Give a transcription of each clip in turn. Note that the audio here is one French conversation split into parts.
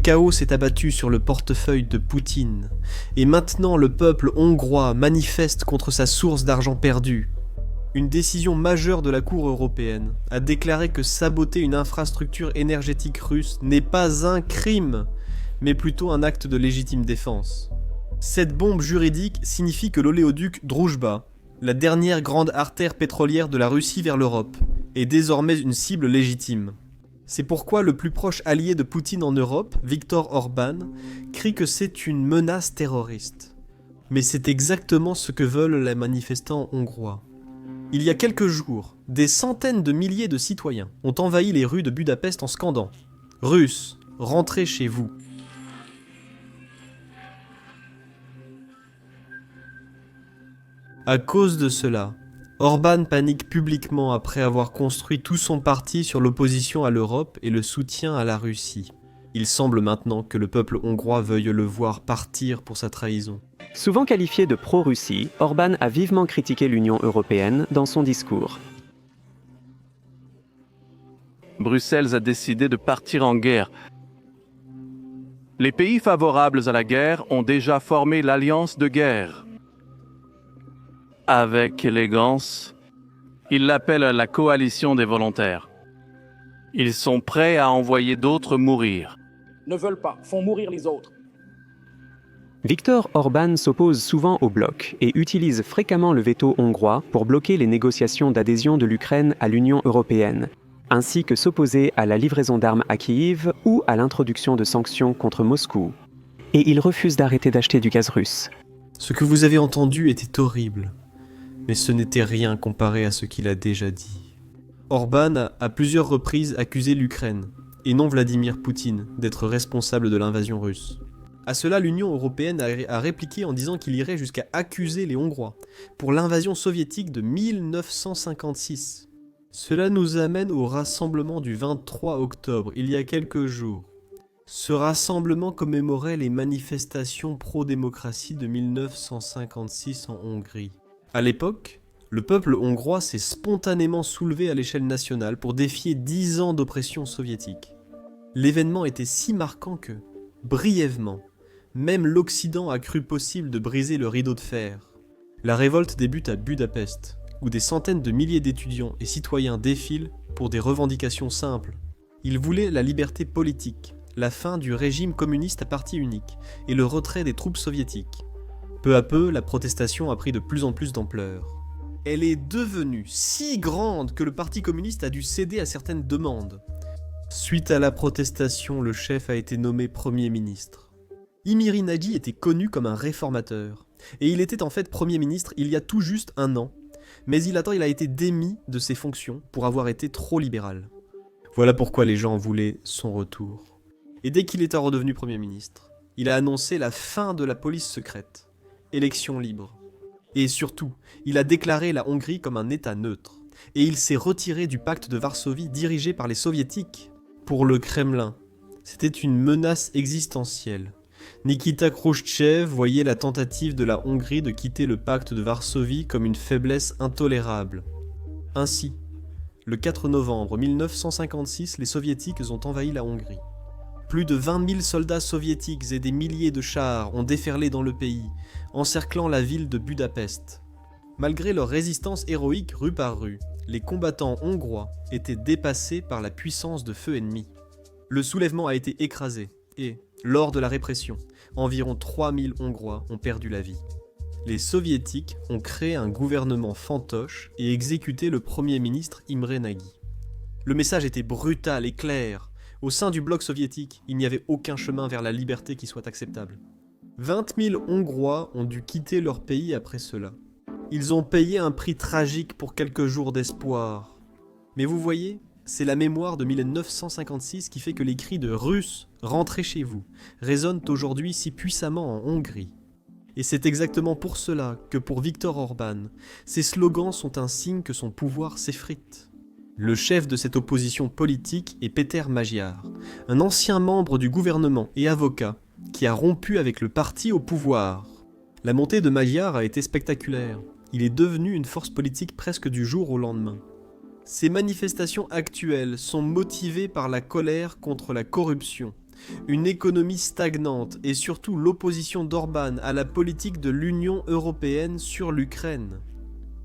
chaos s'est abattu sur le portefeuille de Poutine, et maintenant le peuple hongrois manifeste contre sa source d'argent perdu. Une décision majeure de la Cour européenne a déclaré que saboter une infrastructure énergétique russe n'est pas un crime, mais plutôt un acte de légitime défense. Cette bombe juridique signifie que l'oléoduc Droujba, la dernière grande artère pétrolière de la Russie vers l'Europe, est désormais une cible légitime. C'est pourquoi le plus proche allié de Poutine en Europe, Viktor Orban, crie que c'est une menace terroriste. Mais c'est exactement ce que veulent les manifestants hongrois. Il y a quelques jours, des centaines de milliers de citoyens ont envahi les rues de Budapest en scandant « Russes, rentrez chez vous ». À cause de cela, Orban panique publiquement après avoir construit tout son parti sur l'opposition à l'Europe et le soutien à la Russie. Il semble maintenant que le peuple hongrois veuille le voir partir pour sa trahison. Souvent qualifié de pro-Russie, Orban a vivement critiqué l'Union européenne dans son discours. Bruxelles a décidé de partir en guerre. Les pays favorables à la guerre ont déjà formé l'alliance de guerre. Avec élégance, ils l'appellent la coalition des volontaires. Ils sont prêts à envoyer d'autres mourir. Ne veulent pas, font mourir les autres. Viktor Orban s'oppose souvent au bloc et utilise fréquemment le veto hongrois pour bloquer les négociations d'adhésion de l'Ukraine à l'Union européenne, ainsi que s'opposer à la livraison d'armes à Kiev ou à l'introduction de sanctions contre Moscou. Et il refuse d'arrêter d'acheter du gaz russe. Ce que vous avez entendu était horrible, mais ce n'était rien comparé à ce qu'il a déjà dit. Orban a à plusieurs reprises accusé l'Ukraine, et non Vladimir Poutine, d'être responsable de l'invasion russe. À cela, l'Union européenne a répliqué en disant qu'il irait jusqu'à accuser les Hongrois pour l'invasion soviétique de 1956. Cela nous amène au rassemblement du 23 octobre, il y a quelques jours. Ce rassemblement commémorait les manifestations pro-démocratie de 1956 en Hongrie. À l'époque, le peuple hongrois s'est spontanément soulevé à l'échelle nationale pour défier 10 ans d'oppression soviétique. L'événement était si marquant que, brièvement, même l'Occident a cru possible de briser le rideau de fer. La révolte débute à Budapest, où des centaines de milliers d'étudiants et citoyens défilent pour des revendications simples. Ils voulaient la liberté politique, la fin du régime communiste à parti unique et le retrait des troupes soviétiques. Peu à peu, la protestation a pris de plus en plus d'ampleur. Elle est devenue si grande que le Parti communiste a dû céder à certaines demandes. Suite à la protestation, le chef a été nommé Premier ministre. Imri Nagy était connu comme un réformateur, et il était en fait Premier ministre il y a tout juste un an, mais il a été démis de ses fonctions pour avoir été trop libéral. Voilà pourquoi les gens voulaient son retour. Et dès qu'il était redevenu Premier ministre, il a annoncé la fin de la police secrète. Élection libre. Et surtout, il a déclaré la Hongrie comme un État neutre. Et il s'est retiré du pacte de Varsovie dirigé par les soviétiques. Pour le Kremlin, c'était une menace existentielle. Nikita Khrouchtchev voyait la tentative de la Hongrie de quitter le pacte de Varsovie comme une faiblesse intolérable. Ainsi, le 4 novembre 1956, les soviétiques ont envahi la Hongrie. Plus de 20 000 soldats soviétiques et des milliers de chars ont déferlé dans le pays, encerclant la ville de Budapest. Malgré leur résistance héroïque rue par rue, les combattants hongrois étaient dépassés par la puissance de feu ennemi. Le soulèvement a été écrasé et, lors de la répression, environ 3000 Hongrois ont perdu la vie. Les soviétiques ont créé un gouvernement fantoche et exécuté le premier ministre Imre Nagy. Le message était brutal et clair. Au sein du bloc soviétique, il n'y avait aucun chemin vers la liberté qui soit acceptable. 20 000 Hongrois ont dû quitter leur pays après cela. Ils ont payé un prix tragique pour quelques jours d'espoir. Mais vous voyez, c'est la mémoire de 1956 qui fait que les cris de « Russes, rentrez chez vous » résonnent aujourd'hui si puissamment en Hongrie. Et c'est exactement pour cela que pour Viktor Orban, ces slogans sont un signe que son pouvoir s'effrite. Le chef de cette opposition politique est Péter Magyar, un ancien membre du gouvernement et avocat qui a rompu avec le parti au pouvoir. La montée de Magyar a été spectaculaire. Il est devenu une force politique presque du jour au lendemain. Ces manifestations actuelles sont motivées par la colère contre la corruption, une économie stagnante et surtout l'opposition d'Orban à la politique de l'Union européenne sur l'Ukraine.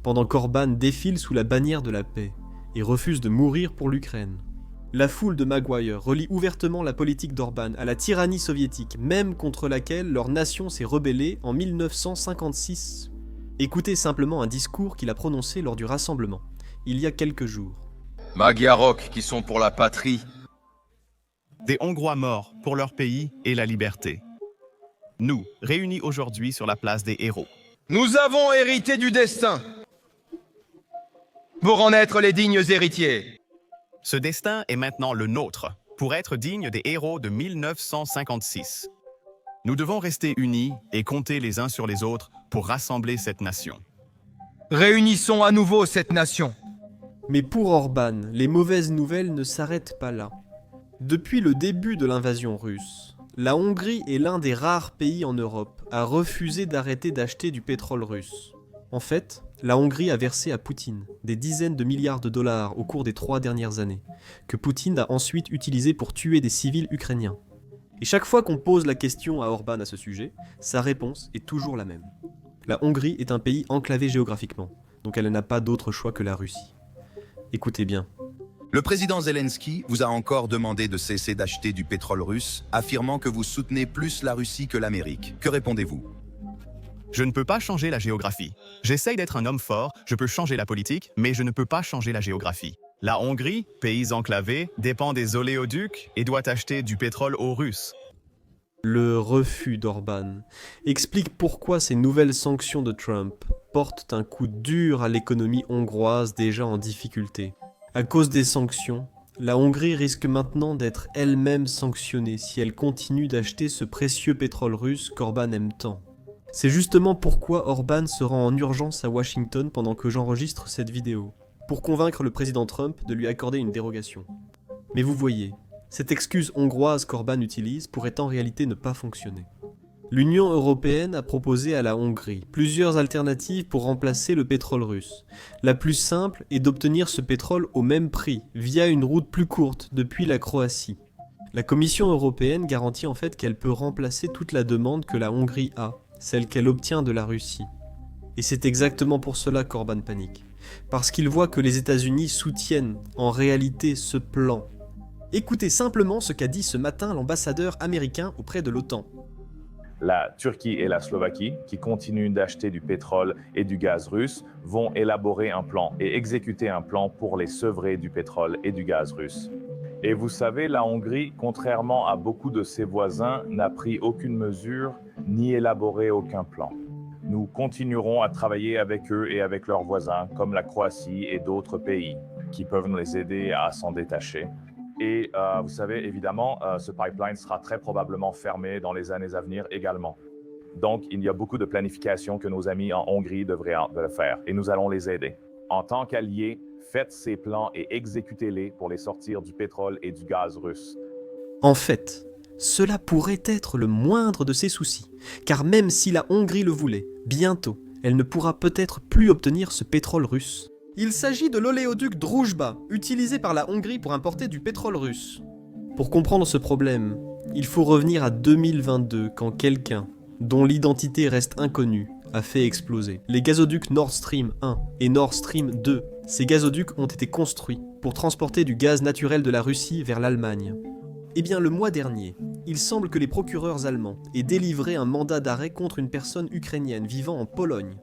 Pendant qu'Orban défile sous la bannière de la paix et refuse de mourir pour l'Ukraine. La foule de Maguire relie ouvertement la politique d'Orban à la tyrannie soviétique, même contre laquelle leur nation s'est rebellée en 1956. Écoutez simplement un discours qu'il a prononcé lors du rassemblement, il y a quelques jours. Magyarok qui sont pour la patrie. Des Hongrois morts pour leur pays et la liberté. Nous, réunis aujourd'hui sur la place des héros. Nous avons hérité du destin. Pour en être les dignes héritiers. Ce destin est maintenant le nôtre, pour être dignes des héros de 1956. Nous devons rester unis et compter les uns sur les autres pour rassembler cette nation. Réunissons à nouveau cette nation. Mais pour Orban, les mauvaises nouvelles ne s'arrêtent pas là. Depuis le début de l'invasion russe, la Hongrie est l'un des rares pays en Europe à refuser d'arrêter d'acheter du pétrole russe. En fait, la Hongrie a versé à Poutine des dizaines de milliards de dollars au cours des 3 dernières années, que Poutine a ensuite utilisé pour tuer des civils ukrainiens. Et chaque fois qu'on pose la question à Orban à ce sujet, sa réponse est toujours la même. La Hongrie est un pays enclavé géographiquement, donc elle n'a pas d'autre choix que la Russie. Écoutez bien. Le président Zelensky vous a encore demandé de cesser d'acheter du pétrole russe, affirmant que vous soutenez plus la Russie que l'Amérique. Que répondez-vous ? Je ne peux pas changer la géographie. J'essaye d'être un homme fort, je peux changer la politique, mais je ne peux pas changer la géographie. La Hongrie, pays enclavé, dépend des oléoducs et doit acheter du pétrole aux Russes. Le refus d'Orban explique pourquoi ces nouvelles sanctions de Trump portent un coup dur à l'économie hongroise déjà en difficulté. À cause des sanctions, la Hongrie risque maintenant d'être elle-même sanctionnée si elle continue d'acheter ce précieux pétrole russe qu'Orban aime tant. C'est justement pourquoi Orban se rend en urgence à Washington pendant que j'enregistre cette vidéo, pour convaincre le président Trump de lui accorder une dérogation. Mais vous voyez, cette excuse hongroise qu'Orban utilise pourrait en réalité ne pas fonctionner. L'Union européenne a proposé à la Hongrie plusieurs alternatives pour remplacer le pétrole russe. La plus simple est d'obtenir ce pétrole au même prix, via une route plus courte depuis la Croatie. La Commission européenne garantit en fait qu'elle peut remplacer toute la demande que la Hongrie a, celle qu'elle obtient de la Russie. Et c'est exactement pour cela qu'Orban panique. Parce qu'il voit que les États-Unis soutiennent en réalité ce plan. Écoutez simplement ce qu'a dit ce matin l'ambassadeur américain auprès de l'OTAN. La Turquie et la Slovaquie, qui continuent d'acheter du pétrole et du gaz russe, vont élaborer un plan et exécuter un plan pour les sevrer du pétrole et du gaz russe. Et vous savez, la Hongrie, contrairement à beaucoup de ses voisins, n'a pris aucune mesure ni élaboré aucun plan. Nous continuerons à travailler avec eux et avec leurs voisins, comme la Croatie et d'autres pays, qui peuvent nous les aider à s'en détacher. Et vous savez, évidemment, ce pipeline sera très probablement fermé dans les années à venir également. Donc, il y a beaucoup de planification que nos amis en Hongrie devraient faire, et nous allons les aider. En tant qu'alliés, faites ces plans et exécutez-les pour les sortir du pétrole et du gaz russe. En fait, cela pourrait être le moindre de ses soucis, car même si la Hongrie le voulait, bientôt, elle ne pourra peut-être plus obtenir ce pétrole russe. Il s'agit de l'oléoduc Druzhba, utilisé par la Hongrie pour importer du pétrole russe. Pour comprendre ce problème, il faut revenir à 2022, quand quelqu'un, dont l'identité reste inconnue, a fait exploser les gazoducs Nord Stream 1 et Nord Stream 2. Ces gazoducs ont été construits pour transporter du gaz naturel de la Russie vers l'Allemagne. Eh bien, le mois dernier, il semble que les procureurs allemands aient délivré un mandat d'arrêt contre une personne ukrainienne vivant en Pologne.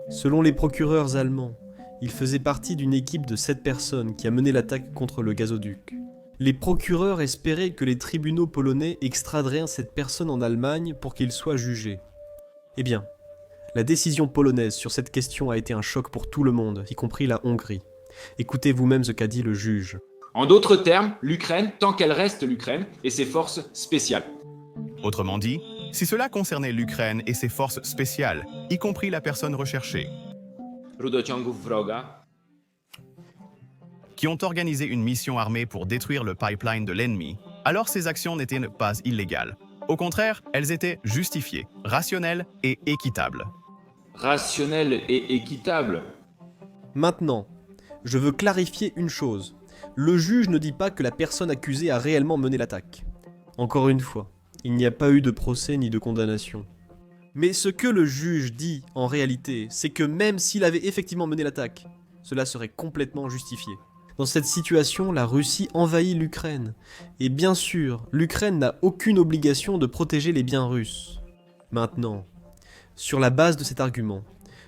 Selon les procureurs allemands, il faisait partie d'une équipe de 7 personnes qui a mené l'attaque contre le gazoduc. Les procureurs espéraient que les tribunaux polonais extraderaient cette personne en Allemagne pour qu'il soit jugé. Eh bien, la décision polonaise sur cette question a été un choc pour tout le monde, y compris la Hongrie. Écoutez vous-même ce qu'a dit le juge. En d'autres termes, l'Ukraine, tant qu'elle reste l'Ukraine, et ses forces spéciales. Autrement dit, si cela concernait l'Ukraine et ses forces spéciales, y compris la personne recherchée, Rudociągów wroga, qui ont organisé une mission armée pour détruire le pipeline de l'ennemi, alors ces actions n'étaient pas illégales. Au contraire, elles étaient justifiées, rationnelles et équitables. rationnel et équitable. Maintenant, je veux clarifier une chose. Le juge ne dit pas que la personne accusée a réellement mené l'attaque. Encore une fois, il n'y a pas eu de procès ni de condamnation. Mais ce que le juge dit en réalité, c'est que même s'il avait effectivement mené l'attaque, cela serait complètement justifié. Dans cette situation, la Russie envahit l'Ukraine. Et bien sûr, l'Ukraine n'a aucune obligation de protéger les biens russes. Maintenant, sur la base de cet argument,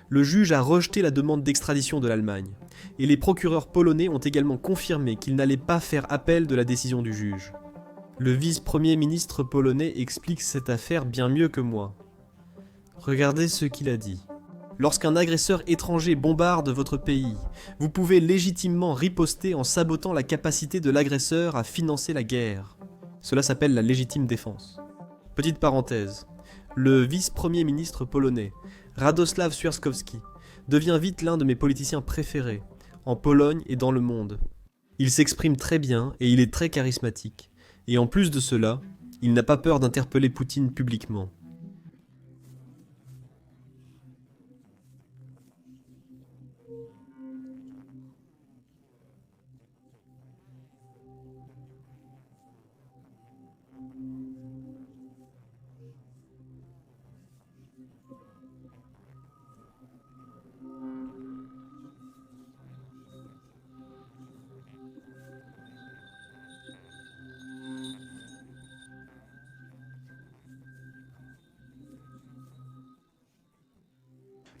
le juge a rejeté la demande d'extradition de l'Allemagne. Et les procureurs polonais ont également confirmé qu'ils n'allaient pas faire appel de la décision du juge. Le vice-premier ministre polonais explique cette affaire bien mieux que moi. Regardez ce qu'il a dit. Lorsqu'un agresseur étranger bombarde votre pays, vous pouvez légitimement riposter en sabotant la capacité de l'agresseur à financer la guerre. Cela s'appelle la légitime défense. Petite parenthèse, le vice-premier ministre polonais, Radosław Sikorski, devient vite l'un de mes politiciens préférés, en Pologne et dans le monde. Il s'exprime très bien et il est très charismatique. Et en plus de cela, il n'a pas peur d'interpeller Poutine publiquement.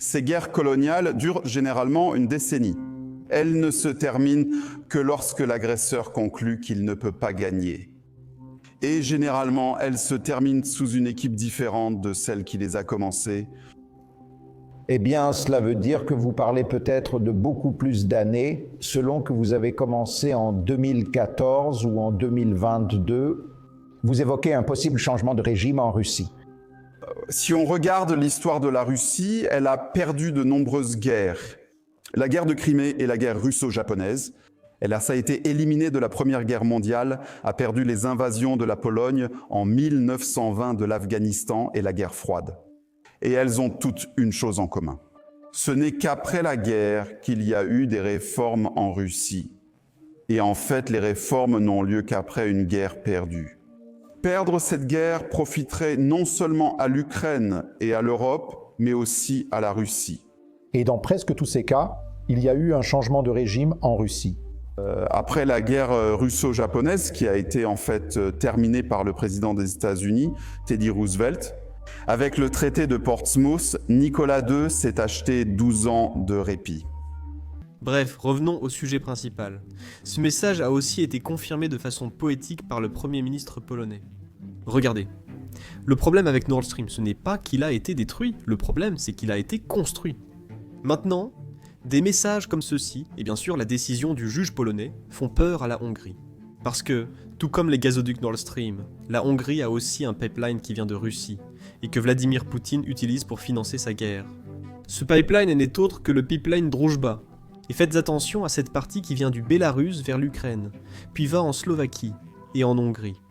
Ces guerres coloniales durent généralement une décennie. Elles ne se terminent que lorsque l'agresseur conclut qu'il ne peut pas gagner. Et généralement, elles se terminent sous une équipe différente de celle qui les a commencées. Eh bien, cela veut dire que vous parlez peut-être de beaucoup plus d'années, selon que vous avez commencé en 2014 ou en 2022. Vous évoquez un possible changement de régime en Russie. Si on regarde l'histoire de la Russie, elle a perdu de nombreuses guerres. La guerre de Crimée et la guerre russo-japonaise. Ça a été éliminé de la Première Guerre mondiale, a perdu les invasions de la Pologne en 1920 de l'Afghanistan et la guerre froide. Et elles ont toutes une chose en commun. Ce n'est qu'après la guerre qu'il y a eu des réformes en Russie. Et en fait, les réformes n'ont lieu qu'après une guerre perdue. Perdre cette guerre profiterait non seulement à l'Ukraine et à l'Europe, mais aussi à la Russie. Et dans presque tous ces cas, il y a eu un changement de régime en Russie. Après la guerre russo-japonaise, qui a été en fait terminée par le président des États-Unis, Teddy Roosevelt, avec le traité de Portsmouth, Nicolas II s'est acheté 12 ans de répit. Bref, revenons au sujet principal. Ce message a aussi été confirmé de façon poétique par le Premier ministre polonais. Regardez, le problème avec Nord Stream, ce n'est pas qu'il a été détruit, le problème c'est qu'il a été construit. Maintenant, des messages comme ceux-ci, et bien sûr la décision du juge polonais, font peur à la Hongrie. Parce que, tout comme les gazoducs Nord Stream, la Hongrie a aussi un pipeline qui vient de Russie, et que Vladimir Poutine utilise pour financer sa guerre. Ce pipeline n'est autre que le pipeline Druzhba. Et faites attention à cette partie qui vient du Bélarus vers l'Ukraine, puis va en Slovaquie et en Hongrie.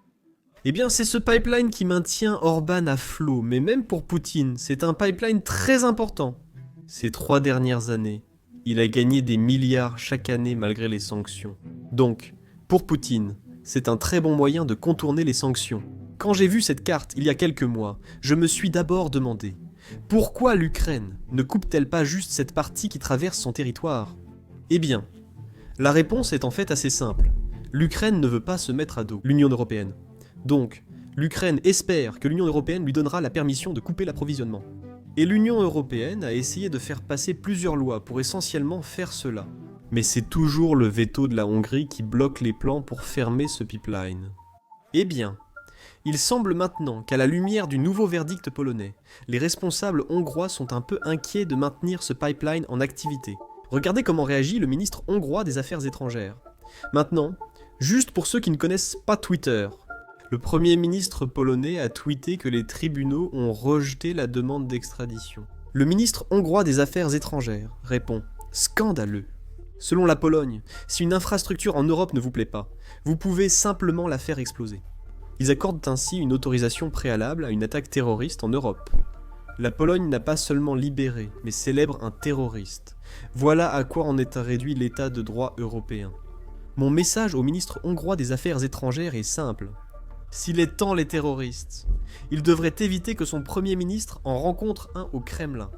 Eh bien c'est ce pipeline qui maintient Orban à flot, mais même pour Poutine, c'est un pipeline très important. Ces 3 dernières années, il a gagné des milliards chaque année malgré les sanctions. Donc, pour Poutine, c'est un très bon moyen de contourner les sanctions. Quand j'ai vu cette carte il y a quelques mois, je me suis d'abord demandé pourquoi l'Ukraine ne coupe-t-elle pas juste cette partie qui traverse son territoire ? Eh bien, la réponse est en fait assez simple. L'Ukraine ne veut pas se mettre à dos l'Union européenne. Donc, l'Ukraine espère que l'Union européenne lui donnera la permission de couper l'approvisionnement. Et l'Union européenne a essayé de faire passer plusieurs lois pour essentiellement faire cela. Mais c'est toujours le veto de la Hongrie qui bloque les plans pour fermer ce pipeline. Eh bien, il semble maintenant qu'à la lumière du nouveau verdict polonais, les responsables hongrois sont un peu inquiets de maintenir ce pipeline en activité. Regardez comment réagit le ministre hongrois des Affaires étrangères. Maintenant, juste pour ceux qui ne connaissent pas Twitter, le Premier ministre polonais a tweeté que les tribunaux ont rejeté la demande d'extradition. Le ministre hongrois des Affaires étrangères répond « Scandaleux ». Selon la Pologne, si une infrastructure en Europe ne vous plaît pas, vous pouvez simplement la faire exploser. Ils accordent ainsi une autorisation préalable à une attaque terroriste en Europe. La Pologne n'a pas seulement libéré, mais célèbre un terroriste. Voilà à quoi en est réduit l'état de droit européen. Mon message au ministre hongrois des Affaires étrangères est simple. S'il est tant les terroristes, il devrait éviter que son Premier ministre en rencontre un au Kremlin.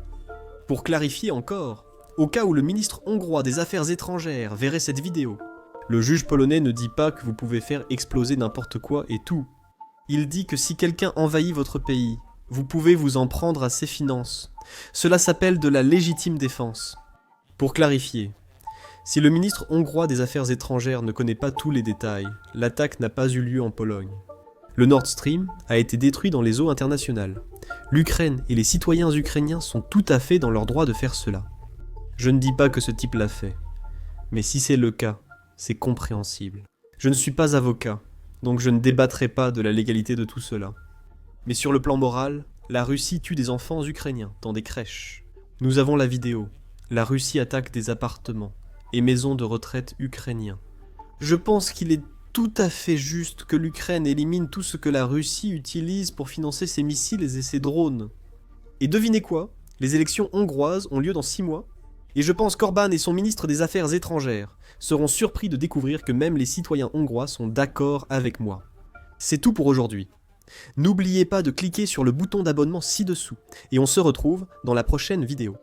Pour clarifier encore, au cas où le ministre hongrois des Affaires étrangères verrait cette vidéo, le juge polonais ne dit pas que vous pouvez faire exploser n'importe quoi et tout. Il dit que si quelqu'un envahit votre pays, vous pouvez vous en prendre à ses finances. Cela s'appelle de la légitime défense. Pour clarifier, si le ministre hongrois des Affaires étrangères ne connaît pas tous les détails, l'attaque n'a pas eu lieu en Pologne. Le Nord Stream a été détruit dans les eaux internationales. L'Ukraine et les citoyens ukrainiens sont tout à fait dans leur droit de faire cela. Je ne dis pas que ce type l'a fait, mais si c'est le cas, c'est compréhensible. Je ne suis pas avocat, donc je ne débattrai pas de la légalité de tout cela. Mais sur le plan moral, la Russie tue des enfants ukrainiens dans des crèches. Nous avons la vidéo. La Russie attaque des appartements et maisons de retraite ukrainiens. Je pense qu'il est tout à fait juste que l'Ukraine élimine tout ce que la Russie utilise pour financer ses missiles et ses drones. Et devinez quoi? Les élections hongroises ont lieu dans 6 mois. Et je pense qu'Orban et son ministre des Affaires étrangères seront surpris de découvrir que même les citoyens hongrois sont d'accord avec moi. C'est tout pour aujourd'hui. N'oubliez pas de cliquer sur le bouton d'abonnement ci-dessous, et on se retrouve dans la prochaine vidéo.